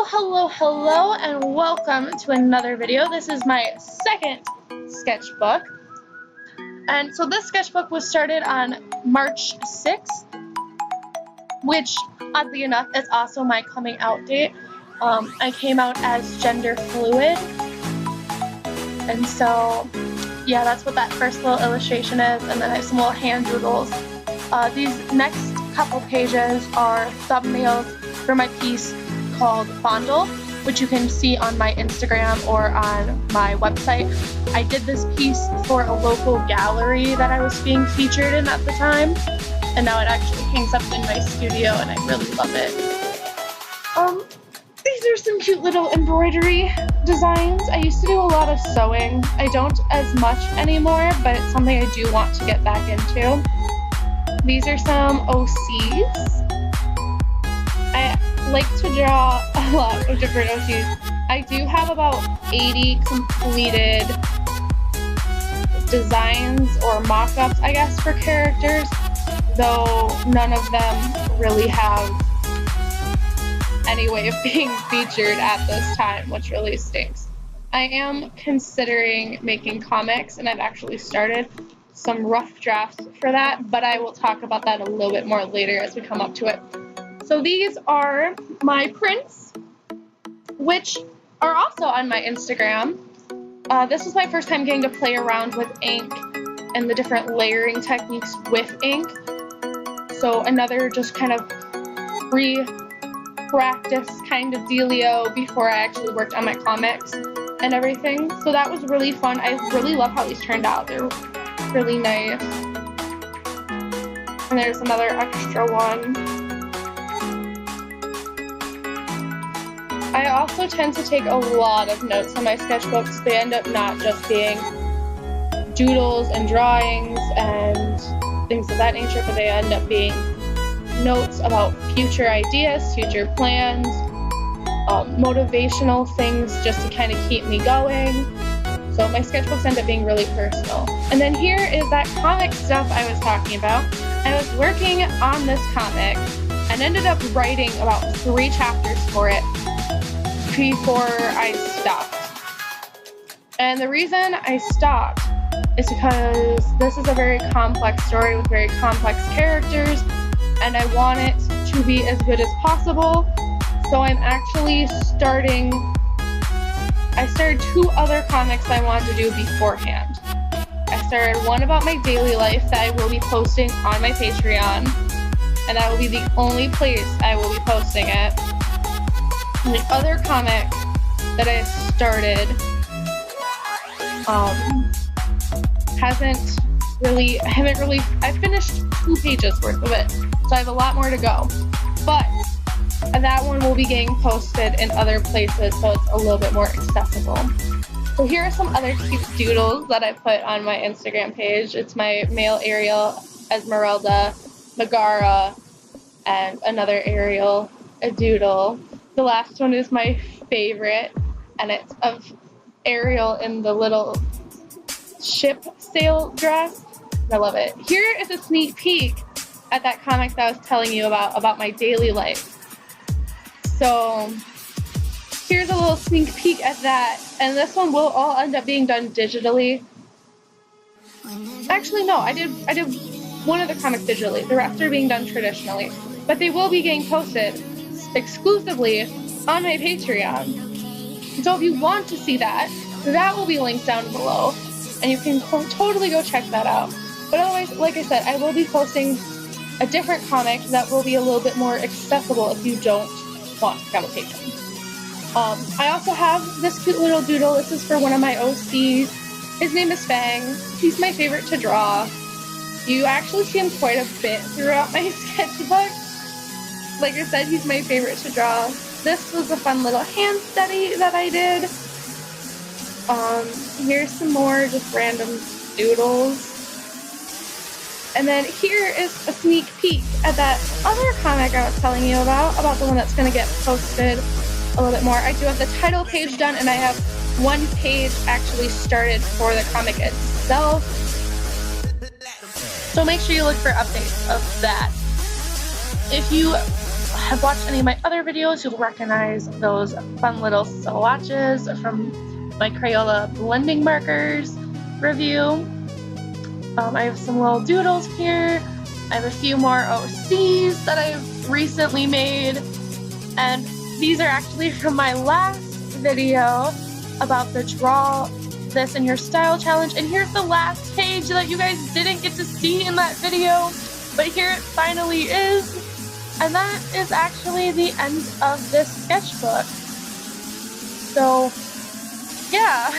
Hello, and welcome to another video. This is my second sketchbook. And so this sketchbook was started on March 6th, which, oddly enough, is also my coming out date. I came out as gender fluid. And so, yeah, that's what that first little illustration is. And then I have some little hand doodles. These next couple pages are thumbnails for my piece called Fondle, which you can see on my Instagram or on my website. I did this piece for a local gallery that I was being featured in at the time, and now it actually hangs up in my studio and I really love it. These are some cute little embroidery designs. I used to do a lot of sewing. I don't as much anymore, but it's something I do want to get back into. These are some OCs. I like to draw a lot of different OCs. I do have about 80 completed designs or mock-ups, I guess, for characters, though none of them really have any way of being featured at this time, which really stinks. I am considering making comics, and I've actually started some rough drafts for that, but I will talk about that a little bit more later as we come up to it. So these are my prints, which are also on my Instagram. This was my first time getting to play around with ink and the different layering techniques with ink. So another just kind of pre-practice kind of dealio before I actually worked on my comics and everything. So that was really fun. I really love how these turned out. They're really nice. And there's another extra one. I also tend to take a lot of notes on my sketchbooks. They end up not just being doodles and drawings and things of that nature, but they end up being notes about future ideas, future plans, motivational things just to kind of keep me going. So my sketchbooks end up being really personal. And then here is that comic stuff I was talking about. I was working on this comic and ended up writing about 3 chapters for it before I stopped. And the reason I stopped is because this is a very complex story with very complex characters, and I want it to be as good as possible. So I'm actually I started 2 other comics I wanted to do beforehand. I started one about my daily life that I will be posting on my Patreon, and that will be the only place I will be posting it. And the other comic that I started I finished 2 pages worth of it, so I have a lot more to go. But that one will be getting posted in other places, so it's a little bit more accessible. So here are some other cute doodles that I put on my Instagram page. It's my male Ariel, Esmeralda, Megara, and another Ariel, a doodle. The last one is my favorite, and it's of Ariel in the little ship sail dress. I love it. Here is a sneak peek at that comic that I was telling you about my daily life. So here's a little sneak peek at that, and this one will all end up being done digitally. Actually, no, I did one of the comics digitally. The rest are being done traditionally, but they will be getting posted exclusively on my Patreon. So if you want to see that, that will be linked down below, and you can totally go check that out. But otherwise, like I said, I will be posting a different comic that will be a little bit more accessible if you don't want to become a patron. I also have this cute little doodle. This is for one of my OCs. His name is Fang. He's my favorite to draw. You actually see him quite a bit throughout my sketchbook. Like I said, he's my favorite to draw. This was a fun little hand study that I did. Here's some more just random doodles. And then here is a sneak peek at that other comic I was telling you about the one that's going to get posted a little bit more. I do have the title page done, and I have 1 page actually started for the comic itself. So make sure you look for updates of that. If you have watched any of my other videos, you'll recognize those fun little swatches from my Crayola blending markers review. I have some little doodles here. I have a few more OCs that I've recently made, and these are actually from my last video about the Draw This in Your Style challenge. And here's the last page that you guys didn't get to see in that video, but here it finally is. And that is actually the end of this sketchbook. So yeah,